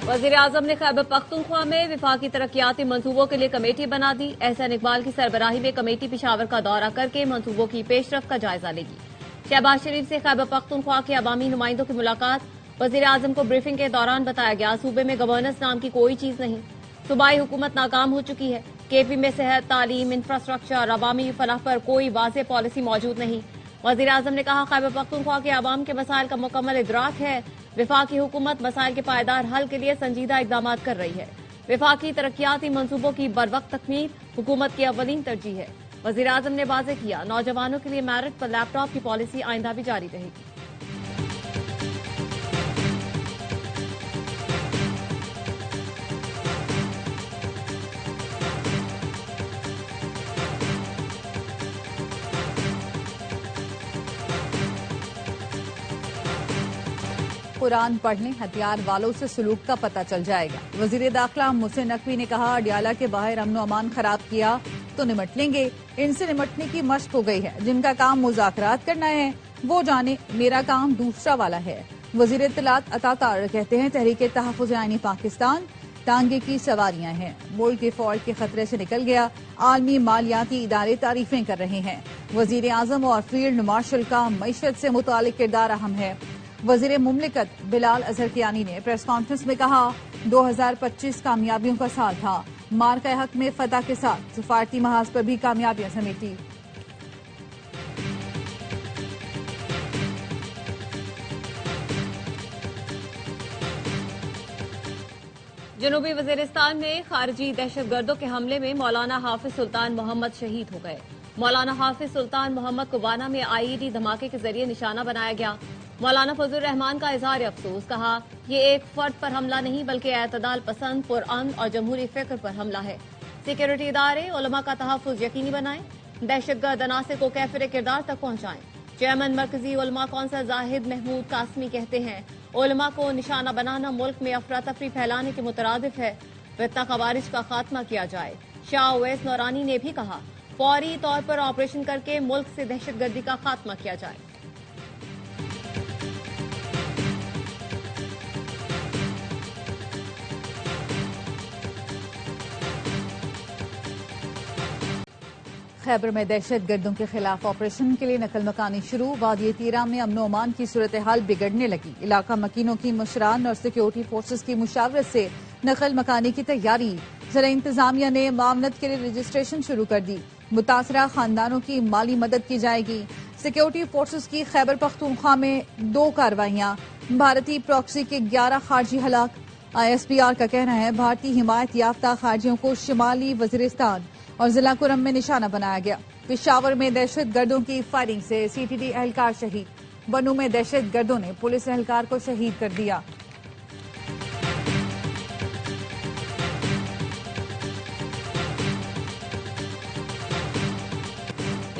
वजीर आजम ने खैबर पख्तूनख्वा में विफाकी तरक्याती मंसूबों के लिए कमेटी बना दी। एहसान इकबाल की सरबराही में कमेटी पेशावर का दौरा करके मंसूबों की पेशरफ का जायजा लेगी। शहबाज शरीफ से खैबर पख्तूनख्वा के अवामी नुमाइंदों की मुलाकात। वजीर आजम को ब्रीफिंग के दौरान बताया गया, सूबे में गवर्नेंस नाम की कोई चीज नहीं, सूबाई हुकूमत नाकाम हो चुकी है। केपी में सेहत, तालीम, इंफ्रास्ट्रक्चर, अवामी फलाह पर कोई वाज़ेह पॉलिसी मौजूद नहीं। वजीर आजम ने कहा, खैबर पख्तूनख्वा के अवाम के मसाइल का मुकम्मल इदराक है। विफाकी हुकूमत मसाइल के पायदार हल के लिए संजीदा इकदाम कर रही है। विफाकी तरक्याती मंसूबों की बरवक्त तकमील हुकूमत की अव्वलीन तरजीह है। वजीर आजम ने वाज़ेह किया, नौजवानों के लिए मेरिट पर लैपटॉप की पॉलिसी आइंदा भी जारी रहेगी। कुरान पढ़ने हथियार वालों से सलूक का पता चल जाएगा। वजीर दाखिला मोहसिन नकवी ने कहा, अडियाला के बाहर अमन अमान खराब किया तो निमट लेंगे। इनसे निमटने की मशक हो गई है। जिनका काम मुज़ाकरात करना है वो जाने, मेरा काम दूसरा वाला है। वजीर इत्तलात अता तारिक कहते हैं, तहरीक तहफ़्फ़ुज़ आईनी पाकिस्तान टांगे की सवारियां हैं। मुल्क डिफॉल्ट के खतरे से निकल गया। आलमी मालियाती इदारे तारीफें कर रहे हैं। वजीर आजम और फील्ड मार्शल का मईशत से मुतालिक किरदार अहम है। वजीर मुमलिकत बिलाल अजहर कियानी ने प्रेस कॉन्फ्रेंस में कहा, 2025 कामयाबियों का साल था। मार्का हक में फतह के साथ सफारती महाज पर भी कामयाबियां समेटी। जनूबी वजीरिस्तान में खारजी दहशतगर्दों के हमले में मौलाना हाफिज सुल्तान मोहम्मद शहीद हो गए। मौलाना हाफिज सुल्तान मोहम्मद को वाना में आईईडी धमाके के जरिए निशाना बनाया गया। मौलाना फजलुर रहमान का इजहार अफसोस, कहा, ये एक फर्द पर हमला नहीं बल्कि एतदाल पसंद, पुरअमन और जमहूरी फिक्र पर हमला है। सिक्योरिटी इदारे उलमा का तहफ़्फ़ुज़ यकीनी बनाएं, दहशतगर्द अनासिर को कैफिर किरदार तक पहुंचाएं। चेयरमैन मरकजी उलमा कौंसिल जाहिद महमूद कासमी कहते हैं, उलमा को निशाना बनाना मुल्क में अफरा तफरी फैलाने के मुतरादिफ है। फितना खवारिज का खात्मा किया जाए। शाह उवैस नौरानी ने भी कहा, फौरी तौर पर ऑपरेशन करके मुल्क से दहशतगर्दी का खात्मा किया जाए। खैबर में दहशत गर्दों के खिलाफ ऑपरेशन के लिए नकल मकानी शुरू। वादी तीरा में अमन अमान की सूरत हाल बिगड़ने लगी। इलाका मकीनों की मुशरान और सिक्योरिटी फोर्सेज की मुशावरत से नकल मकानी की तैयारी। जिला इंतजामिया ने मामलत के लिए रजिस्ट्रेशन शुरू कर दी। मुतासरा खानदानों की माली मदद की जाएगी। सिक्योरिटी फोर्सेज की खैबर पख्तूनख्वा में 2 कार्रवाइयां। भारतीय प्रॉक्सी के 11 खारजी हलाक। ISPR का कहना है, भारतीय हिमायत याफ्ता खारजियों को शिमाली वजीरिस्तान और जिला कुरम में निशाना बनाया गया। पेशावर में दहशत गर्दों की फायरिंग से CTD एहलकार शहीद। बनू में दहशत गर्दों ने पुलिस एहलकार को शहीद कर दिया।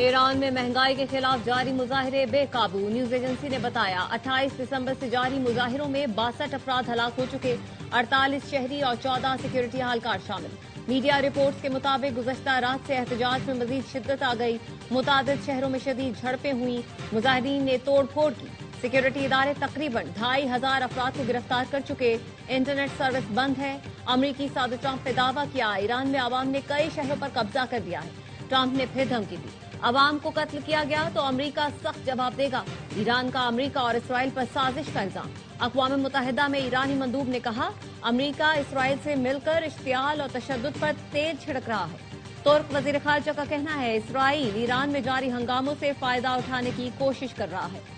ईरान में महंगाई के खिलाफ जारी मुजाहिरे बेकाबू। न्यूज एजेंसी ने बताया, 28 दिसंबर से जारी मुजाहिरों में 62 अफराद हलाक हो चुके, 48 शहरी और 14 सिक्योरिटी एहलकार शामिल। मीडिया रिपोर्ट्स के मुताबिक गुज़श्ता रात से एहतजाज में मजीद शिद्दत आ गई। मुतादिद शहरों में शदीद झड़पें हुई। मुजाहिरीन ने तोड़ फोड़ की। सिक्योरिटी इदारे तकरीबन 2500 अफराद को गिरफ्तार कर चुके। इंटरनेट सर्विस बंद है। अमरीकी सदर ट्रंप ने दावा किया, ईरान में अवाम ने कई शहरों पर कब्जा कर लिया है। ट्रंप ने फिर धमकी दी, अवाम को कत्ल किया गया तो अमरीका सख्त जवाब देगा। ईरान का अमरीका और इसराइल पर साजिश का इल्जाम। अक़वाम मुत्तहिदा में ईरानी मंदूब ने कहा, अमरीका इसराइल से मिलकर इश्तियाल और तशद्दुद पर तेल छिड़क रहा है। तुर्क वजीर खारजा का कहना है, इसराइल ईरान में जारी हंगामों से फायदा उठाने की कोशिश कर रहा है।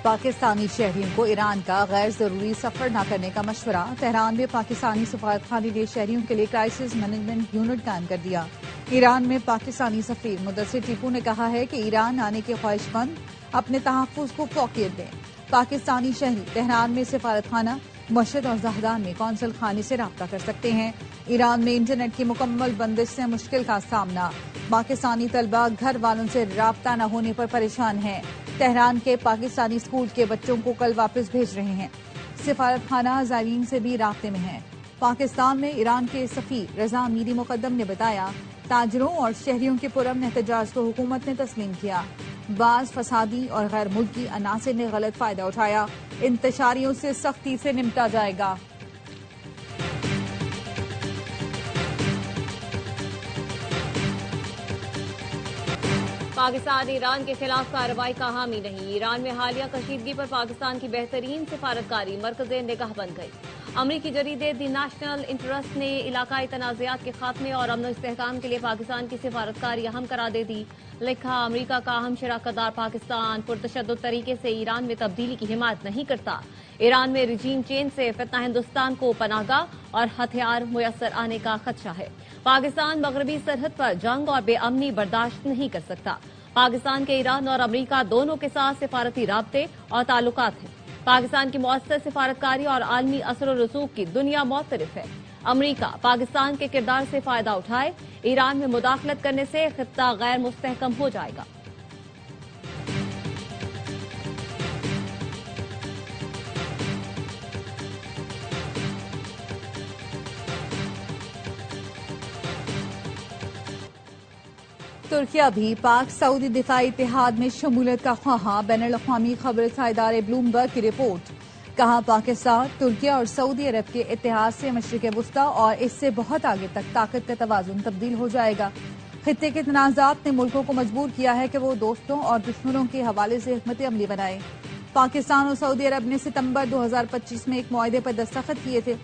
पाकिस्तानी शहरियों को ईरान का गैर जरूरी सफर न करने का मशवरा। तेहरान में पाकिस्तानी सफारतखाने ने शहरियों के लिए क्राइसिस मैनेजमेंट यूनिट कायम कर दिया। ईरान में पाकिस्तानी सफीर मुदस्सिर टीपू ने कहा है कि ईरान आने के ख्वाहिशमंद अपने तहफ़्फ़ुज़ को फौकियत दें। पाकिस्तानी शहरी तेहरान में सफारतखाना, मशहद और जहदान में कौंसल खाने से राब्ता कर सकते हैं। ईरान में इंटरनेट की मुकम्मल बंदिश से मुश्किल का सामना। पाकिस्तानी तलबा घर वालों से राब्ता न होने पर परेशान हैं। तेहरान के पाकिस्तानी स्कूल के बच्चों को कल वापस भेज रहे हैं। सफारत खाना ज़ायरीन से भी राब्ते में है। पाकिस्तान में ईरान के सफीर रजा मीरी मुकद्दम ने बताया, ताजरों और शहरियों के पुरअमन एहतजाज को हुकूमत ने तस्लीम किया। बाज फसादी और गैर मुल्की अनासिर ने गलत फायदा उठाया। इंतशारियों से सख्ती से निपटा जाएगा। पाकिस्तान ईरान के खिलाफ कार्रवाई का हामी नहीं। ईरान में हालिया कशीदगी पर पाकिस्तान की बेहतरीन सिफारतकारी मरकज़े निगाह बन गई। अमरीकी जरीदे दी नेशनल इंटरेस्ट ने इलाकाई तनाज़ात के खात्मे और अमन इस्तेहकाम के लिए पाकिस्तान की सिफारतकारी अहम करार दे दी। लिखा, अमरीका का अहम शराकतदार पाकिस्तान पुरतशद्दुद तरीके से ईरान में तब्दीली की हिमायत नहीं करता। ईरान में रिजीम चेंज से फितना हिंदुस्तान को पनाहगाह और हथियार मुयस्सर आने का खदशा है। पाकिस्तान मगरबी सरहद पर जंग और बेअमनी बर्दाश्त नहीं कर सकता। पाकिस्तान के ईरान और अमरीका दोनों के साथ सिफारती राब्ते और ताल्लुकात हैं। पाकिस्तान की मौसर सिफारतकारी और आलमी असर और रसूख की दुनिया मुख्तलिफ है। अमरीका पाकिस्तान के किरदार से फायदा उठाए, ईरान में मुदाखलत करने से खित्ता गैर मुस्तहकम हो जाएगा। तुर्किया भी पाक सऊदी दिफाई इत्तेहाद में शमूलियत का ख्वाहा। बैनुल-अक़वामी खबर इदारे ब्लूमबर्ग की रिपोर्ट। कहा, पाकिस्तान तुर्किया और सऊदी अरब के इत्तेहाद से मशरिक़ वुस्ता और इससे बहुत आगे तक ताकत का तवाज़ुन तब्दील हो जाएगा। खित्ते के तनाज़ात ने मुल्कों को मजबूर किया है कि वो दोस्तों और दुश्मनों के हवाले से हिकमत अमली बनाए। पाकिस्तान और सऊदी अरब ने सितंबर 2025 में एक मुआहदे पर दस्तखत किए थे,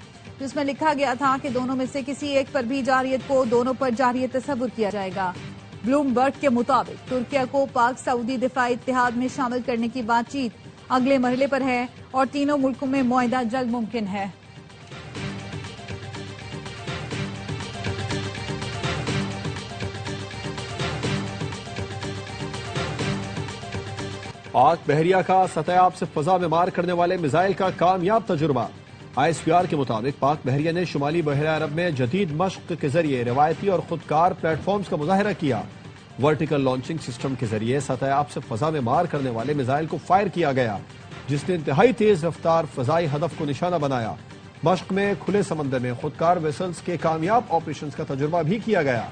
जिसमें लिखा गया था कि दोनों में से किसी एक पर भी जारियत को दोनों पर जारियत तस्वुर किया जाएगा। ब्लूमबर्ग के मुताबिक तुर्किया को पाक सऊदी दिफाई इत्तेहाद में शामिल करने की बातचीत अगले मरहले पर है और तीनों मुल्कों में मुआहदा जल्द मुमकिन है। पाक बहरिया का सतह से फजा में मार करने वाले मिसाइल का कामयाब तजुर्बा। ISPR के मुताबिक पाक बहरिया ने शुमाली बहरा अरब में जदीद मश्क के जरिए रवायती और खुदकार प्लेटफॉर्म्स का मुजाहरा किया। वर्टिकल लॉन्चिंग सिस्टम के जरिए सतह से फजा में मार करने वाले मिसाइल को फायर किया गया, जिसने इंतहाई तेज रफ्तार फजाई हदफ को निशाना बनाया। मश्क में खुले समंदर में खुदकार वेसल्स के कामयाब ऑपरेशन का तजुर्बा भी किया गया।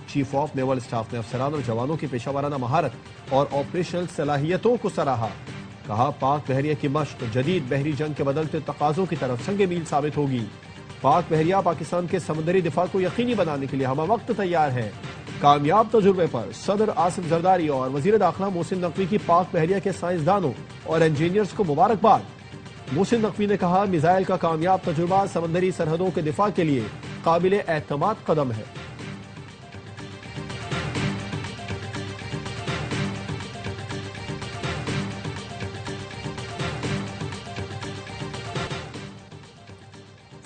चीफ ऑफ नेवल स्टाफ ने अफसरान और जवानों की पेशावराना महारत और ऑपरेशनल सलाहियतों को सराहा। कहा, पाक बहरिया की मश्क जदीद बहरी जंग के बदलते तकाजों की तरफ संगे मील साबित होगी। पाक बहरिया पाकिस्तान के समंदरी दिफा को यकीनी बनाने के लिए हम वक्त तैयार है। कामयाब तजुर्बे पर सदर आसिफ जरदारी और वजीर दाखिला मोहसिन नकवी की पाक बहरिया के साइंसदानों और इंजीनियर्स को मुबारकबाद। मोहसिन नकवी ने कहा, मिसाइल का कामयाब तजुर्बा समंदरी सरहदों के दिफा के लिए काबिल एतमाद कदम है।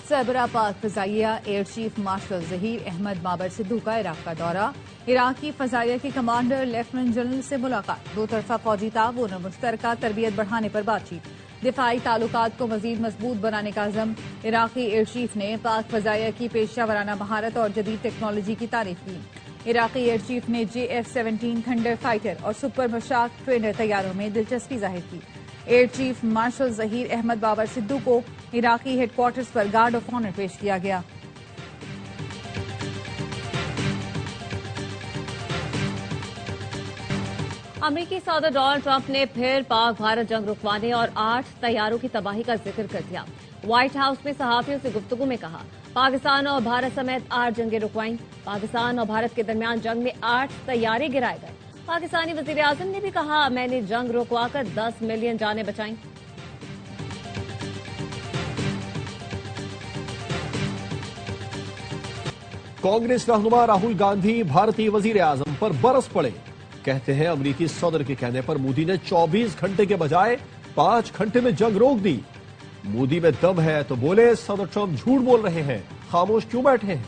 सरबराह पाक फजाइया air chief marshal Zaheer Ahmed Babar Sidhu का इराक का दौरा। इराकी फजाइया के कमांडर लेफ्टिनेंट जनरल से मुलाकात। दो तरफा फौजी ताउन और मुश्तरका तरबियत बढ़ाने पर बातचीत। दिफाई ताल्लुकात को मजीद मजबूत बनाने का अज़म। इराकी एयर चीफ ने पाक फजाइया की पेशा महारत और जदीद टेक्नोलॉजी की तारीफ की। इराकी एयर चीफ ने JF-17 थंडर फाइटर और सुपर मशाक ट्रेनर तैयारों में दिलचस्पी जाहिर की। Air chief marshal Zaheer Ahmed Babar Sidhu को इराकी हेडक्वार्टर्स पर गार्ड ऑफ ऑनर पेश किया गया। अमेरिकी सदर डोनाल्ड ट्रंप ने फिर पाक भारत जंग रुकवाने और 8 तैयारों की तबाही का जिक्र कर दिया। व्हाइट हाउस में सहाफियों से गुफ्तगू में कहा, पाकिस्तान और भारत समेत 8 जंगें रुकवाई। पाकिस्तान और भारत के दरमियान जंग में 8 तैयारे गिराए गए। पाकिस्तानी वजीर आजम ने भी कहा, मैंने जंग रुकवाकर 10 मिलियन जानें बचाई। कांग्रेस रहनुमा राहुल गांधी भारतीय वजीर आजम पर बरस पड़े। कहते हैं, अमरीकी सदर के कहने पर मोदी ने 24 घंटे के बजाय 5 घंटे में जंग रोक दी। मोदी में दम है तो बोले, सदर ट्रंप झूठ बोल रहे हैं, खामोश क्यों बैठे हैं?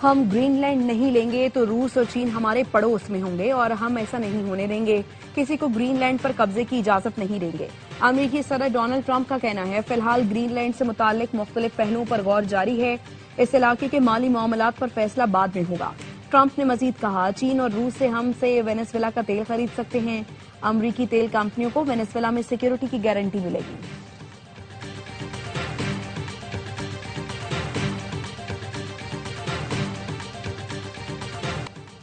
हम ग्रीनलैंड नहीं लेंगे तो रूस और चीन हमारे पड़ोस में होंगे और हम ऐसा नहीं होने देंगे। किसी को ग्रीनलैंड पर कब्जे की इजाजत नहीं देंगे। अमेरिकी सदर डोनाल्ड ट्रंप का कहना है, फिलहाल ग्रीनलैंड से मुताल्लिक मुख्तलिफ पहलुओं पर गौर जारी है। इस इलाके के माली मामलात पर फैसला बाद में होगा। ट्रंप ने मजीद कहा, चीन और रूस से हमसे वेनेजुएला का तेल खरीद सकते हैं। अमरीकी तेल कंपनियों को वेनेजुएला में सिक्योरिटी की गारंटी मिलेगी।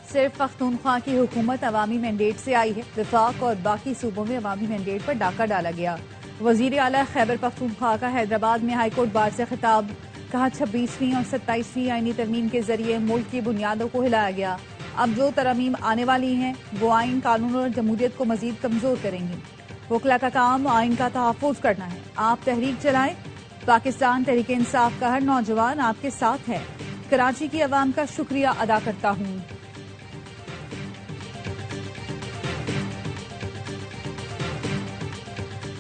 सिर्फ पख्तूनख्वा की हुकूमत अवामी मैंडेट से आई है। विफाक और बाकी सूबों में अवामी मैंडेट पर डाका डाला गया। वजीर आला खैबर पख्तूनख्वा का हैदराबाद में हाईकोर्ट बार से खिताब, कहा 26वीं और 27वीं आईनी तरमीम के जरिए मुल्क की बुनियादों को हिलाया गया। अब जो तरमीम आने वाली हैं वो आइन, कानून और जमहूरियत को मजीद कमजोर करेंगी। वकला का काम आइन का तहफ़्फ़ुज़ करना है। आप तहरीक चलाएं। पाकिस्तान तहरीक इंसाफ का हर नौजवान आपके साथ है। कराची की अवाम का शुक्रिया अदा करता हूँ।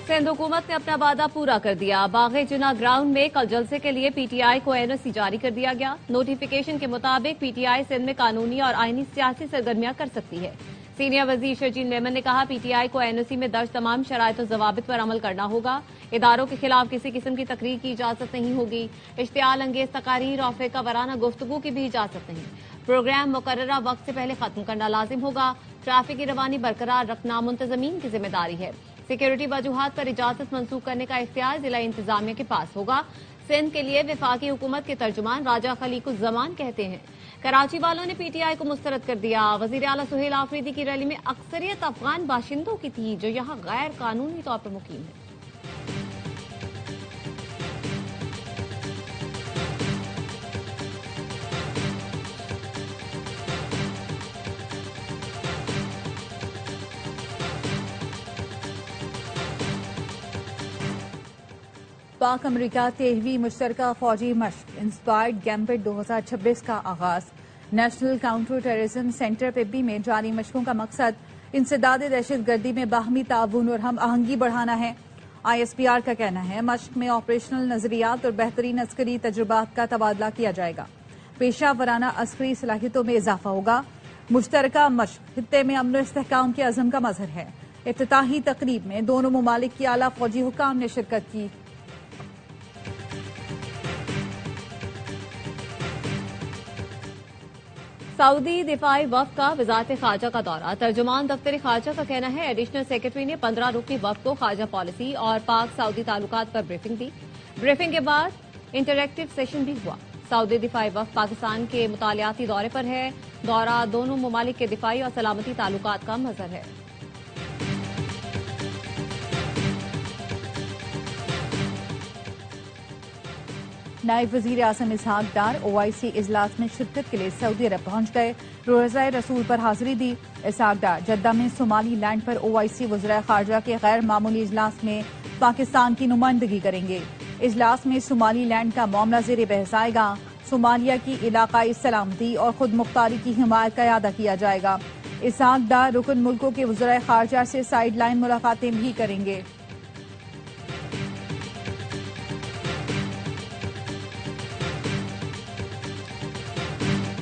सिंध हुकूमत ने अपना वादा पूरा कर दिया। बाग़े जिना ग्राउंड में कल जलसे के लिए पीटीआई को एनओसी जारी कर दिया गया। नोटिफिकेशन के मुताबिक पीटीआई सिंध में कानूनी और आईनी सियासी सरगर्मियां कर सकती है। सीनियर वजीर शजीन मेमन ने कहा, पीटीआई को एनओसी में दर्ज तमाम शराइत और जवाबित पर अमल करना होगा। इदारों के खिलाफ किसी किस्म की तकरीर की इजाजत नहीं होगी। इश्तियाल अंगेज तकारीर और फ़िक़्ह वराना गुफ्तगू की भी इजाजत नहीं। प्रोग्राम मुकर्ररा वक्त से पहले खत्म करना लाजिम होगा। ट्रैफिक की रवानी बरकरार रखना मुंतजमीन की जिम्मेदारी है। सिक्योरिटी वजूहात पर इजाजत मंसूख करने का इख्तियार जिला इंतजामिया के पास होगा। सिंध के लिए विफाकी हुकूमत के तर्जुमान राजा खलीकुज़्ज़मान कहते हैं, कराची वालों ने पीटीआई को मुस्तरद कर दिया। वजीर आला सुहेल आफरीदी की रैली में अक्सरियत अफगान बाशिंदों की थी जो यहाँ गैर कानूनी तौर पर मुकीम है। पाक अमरीका 13वीं मुश्तरका फौजी मश्क इंस्पायर्ड गैम्बिट 2026 का आगाज। नेशनल काउंटर टेररिज्म सेंटर पेबी में जारी मशकों का मकसद इंसदाद दहशतगर्दी में बाहमी ताउन और हम आहंगी बढ़ाना है। ISPR का कहना है, मश्क में ऑपरेशनल नजरियात और बेहतरीन अस्करी तजुर्बात का तबादला किया जाएगा। पेशा वराना अस्करी सलाहियतों में इजाफा होगा। मुश्तरका मश्क खित्ते में अमन इस्तेहकाम के अज़म का मजहर है। इफ्तिताही तकरीब में दोनों ममालिक के आला फौजी हुकाम ने शिरकत की। सऊदी दिफाई वफ़द का वज़ारत ख़ारजा का दौरा। तर्जुमान दफ्तर ख़ारजा का कहना है, एडिशनल सेक्रेटरी ने 15 रुकनी वफ़द को ख़ारजा पॉलिसी और पाक सऊदी ताल्लुकात पर ब्रीफिंग दी। ब्रीफिंग के बाद इंटरैक्टिव सेशन भी हुआ। सऊदी दिफाई वफ़द पाकिस्तान के मुतालियाती दौरे पर है। दौरा दोनों ममालिक के दिफाई और सलामती ताल्लुकात का मज़हर है। नायब वजीर आज़म इसहाक डार OIC इजलास में शिरकत के लिए सऊदी अरब पहुंच गए। रोज़ाए रसूल पर हाजिरी दी। इसहाक डार जद्दा में सोमाली लैंड पर OIC वज़राए खारजा के गैर मामूली इजलास में पाकिस्तान की नुमाइंदगी करेंगे। इजलास में सोमाली लैंड का मामला ज़ेर बहस आएगा। सोमालिया की इलाकाई सलामती और खुद मुख्तारी की हिमायत का इरादा किया जाएगा। इसहाक डार रुकन मुल्कों के वज़राए खारजा से साइड लाइन मुलाकातें भी करेंगे।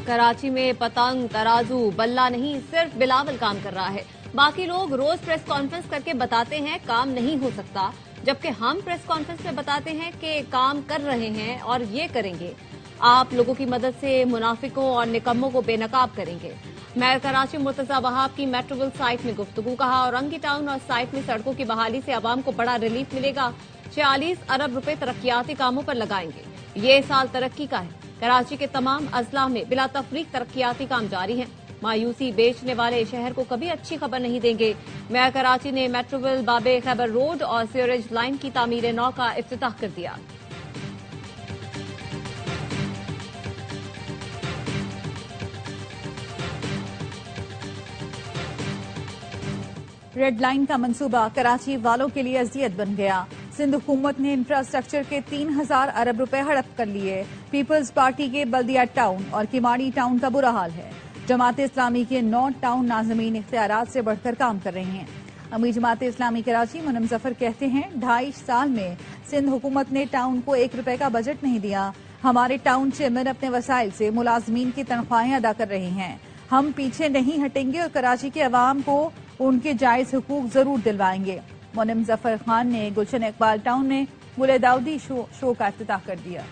कराची में पतंग, तराजू, बल्ला नहीं, सिर्फ बिलावल काम कर रहा है। बाकी लोग रोज प्रेस कॉन्फ्रेंस करके बताते हैं काम नहीं हो सकता, जबकि हम प्रेस कॉन्फ्रेंस में बताते हैं कि काम कर रहे हैं और ये करेंगे। आप लोगों की मदद से मुनाफिकों और निकम्मों को बेनकाब करेंगे। मेयर कराची मुर्तजा वहाब की मेट्रोविल साइट में गुफ्तगू। कहा, औरंगी टाउन और साइट में सड़कों की बहाली से आवाम को बड़ा रिलीफ मिलेगा। 46 अरब रुपए तरक्याती कामों पर लगाएंगे। ये साल तरक्की का है। कराची के तमाम अजला में बिला तफरीक तरक्याती काम जारी हैं। मायूसी बेचने वाले शहर को कभी अच्छी खबर नहीं देंगे। मेयर कराची ने मेट्रोविल, बाबे खैबर रोड और सीवरेज लाइन की तामीर नौ का इफ्तिताह कर दिया। रेड लाइन का मंसूबा कराची वालों के लिए अजियत बन गया। सिंध हुकूमत ने इंफ्रास्ट्रक्चर के 3000 अरब रुपए हड़प कर लिए। पीपल्स पार्टी के बल्दिया टाउन और किमाड़ी टाउन का बुरा हाल है। जमात इस्लामी के 9 टाउन नाज़मीन इख्तियारात से बढ़कर काम कर रहे हैं। अमीर जमात इस्लामी कराची मुनम जफर कहते हैं, 2.5 साल में सिंध हुकूमत ने टाउन को 1 रुपए का बजट नहीं दिया। हमारे टाउन चेयरमैन अपने वसाइल से मुलाजमीन की तनख्वाहें अदा कर रहे हैं। हम पीछे नहीं हटेंगे और कराची के अवाम को उनके जायज हुकूक जरूर दिलवाएंगे। मुनम जफर खान ने गुलशन इकबाल टाउन में गुले दाऊदी शो का इफ्तिताह कर दिया।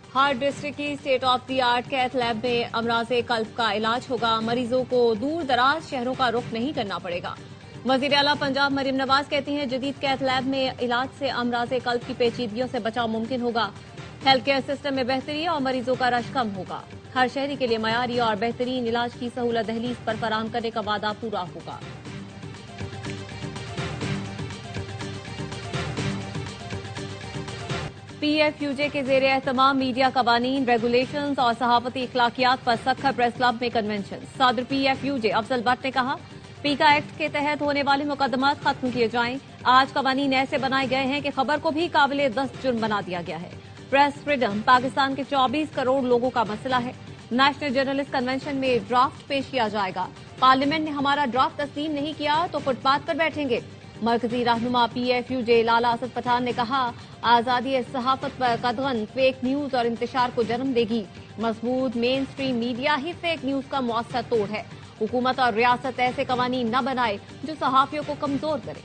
हार्ट डिस्ट्रिक्ट की state of the art cath lab में अमराज़े कल्ब का इलाज होगा। मरीजों को दूर दराज शहरों का रुख नहीं करना पड़ेगा। वजीर आला पंजाब मरीम नवाज कहती हैं, जदीद कैथ लैब में इलाज से अमराज़े कल्ब की पेचीदगियों से बचाव मुमकिन होगा। हेल्थ केयर सिस्टम में बेहतरी और मरीजों का रश कम होगा। हर शहरी के लिए मयारी और बेहतरीन इलाज की सहूलत दहलीज पर फराहम करने का वादा पूरा होगा। PFUJ के जेर एहतमाम मीडिया कवानीन, रेगुलेशंस और सहाफती इखलाकियात पर सखर प्रेस क्लब में कन्वेंशन। सदर PFUJ अफजल भट्ट ने कहा, पीका एक्ट के तहत होने वाले मुकदमात खत्म किए जाएं। आज कवानीन ऐसे बनाए गए हैं कि खबर को भी काबिले दस्त जुर्म बना दिया गया है। प्रेस फ्रीडम पाकिस्तान के 24 करोड़ लोगों का मसला है। नेशनल जर्नलिस्ट कन्वेंशन में ड्राफ्ट पेश किया जाएगा। पार्लियामेंट ने हमारा ड्राफ्ट तस्लीम नहीं किया तो फुटपाथ पर बैठेंगे। मरकजी रहनुमा PFUJ लाला असद पठान ने कहा, आजादी सहाफत पर कदगन फेक न्यूज और इंतशार को जन्म देगी। मजबूत मेन स्ट्रीम मीडिया ही फेक न्यूज का मौसर तोड़ है। हुकूमत और रियासत ऐसे कवानीन न बनाए जो सहाफियों को कमजोर करे।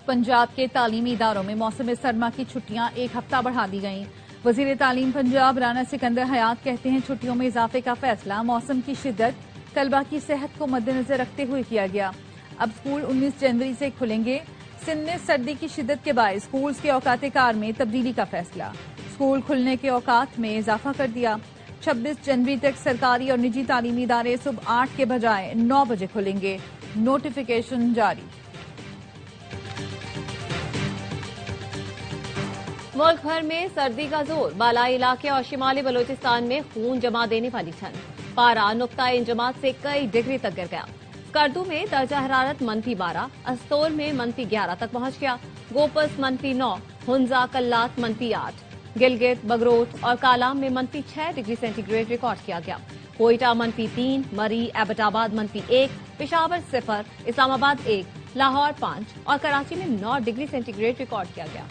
पंजाब के तालीमी इदारों में मौसम सरमा की छुट्टियां एक हफ्ता बढ़ा दी गईं। वजीर तालीम पंजाब राना सिकंदर हयात कहते हैं, छुट्टियों में इजाफे का फैसला मौसम की शिद्दत, तलबा की सेहत को मद्देनजर रखते हुए किया गया। अब स्कूल 19 जनवरी से खुलेंगे। सिंध में सर्दी की शिद्दत के बाद स्कूल्स के औकात कार में तब्दीली का फैसला। स्कूल खुलने के औकात में इजाफा कर दिया। 26 जनवरी तक सरकारी और निजी तालीमी इदारे सुबह 8 के बजाय 9 बजे खुलेंगे। नोटिफिकेशन जारी। मुल्क भर में सर्दी का जोर, बालाई इलाके और शिमाली बलोचिस्तान में खून जमा देने वाली ठंड। पारा नुक्ता इंजमात से कई डिग्री तक गिर गया। स्कर्दू में दर्जा हरारत -12, अस्तोल में -11 तक पहुंच गया। गोपस -9, हुंजा कल्लात -8, गिलगित बगरोट और कालाम में -6 डिग्री सेंटीग्रेड रिकॉर्ड किया गया। कोयटा -3, मरी एबटाबाद -1, पेशावर 0, इस्लामाबाद 1, लाहौर 5 और कराची में 9 डिग्री सेंटीग्रेड रिकॉर्ड किया गया।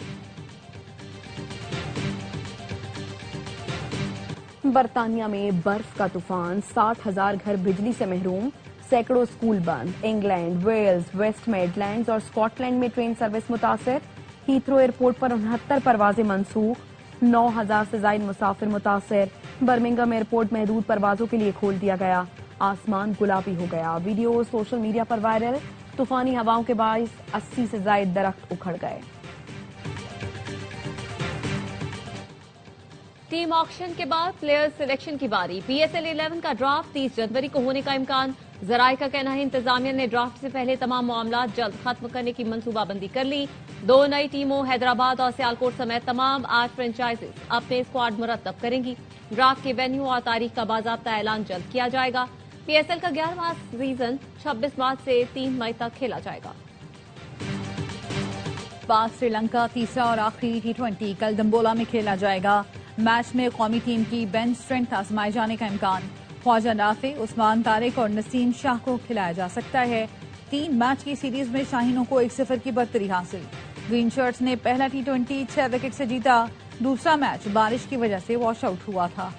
बरतानिया में बर्फ का तूफान, 60,000 घर बिजली से महरूम, सैकड़ों स्कूल बंद। इंग्लैंड, वेल्स, वेस्ट मिडलैंड्स और स्कॉटलैंड में ट्रेन सर्विस मुतासिर। हीथ्रो एयरपोर्ट पर 69 परवाजें मनसूख, 9,000 से ज्यादा मुसाफिर मुतासिर। बर्मिंघम एयरपोर्ट महदूद परवाजों के लिए खोल दिया गया। आसमान गुलाबी हो गया। वीडियो सोशल मीडिया पर वायरल। तूफानी हवाओं के बाइस 80 से ज्यादा दरख्त उखड़ गए। टीम ऑक्शन के बाद प्लेयर्स सिलेक्शन की बारी। PSL 11 का ड्राफ्ट 30 जनवरी को होने का इम्कान। जराये का कहना है, इंतजामिया ने ड्राफ्ट से पहले तमाम मामलात जल्द खत्म करने की मंसूबाबंदी कर ली। 2 नई टीमों हैदराबाद और सियालकोट समेत तमाम 8 फ्रेंचाइजेज अपने स्क्वाड मुरतब करेंगी। ड्राफ्ट के वेन्यू और तारीख का बाज़ाब्ता ऐलान जल्द किया जाएगा। PSL का 11वां सीजन 26 मार्च से 3 मई तक खेला जाएगा। बाद श्रीलंका तीसरा और आखिरी T20 कल दम्बोला में खेला जाएगा। मैच में कौमी टीम की बेंच स्ट्रेंथ आजमाए जाने का इम्कान। ख्वाजा नाफे, उस्मान तारिक और नसीम शाह को खिलाया जा सकता है। 3 मैच की सीरीज में शाहीनों को 1-0 की बढ़तरी हासिल। ग्रीन शर्ट्स ने पहला T20 6 विकेट से जीता। दूसरा मैच बारिश की वजह से वॉश आउट हुआ था।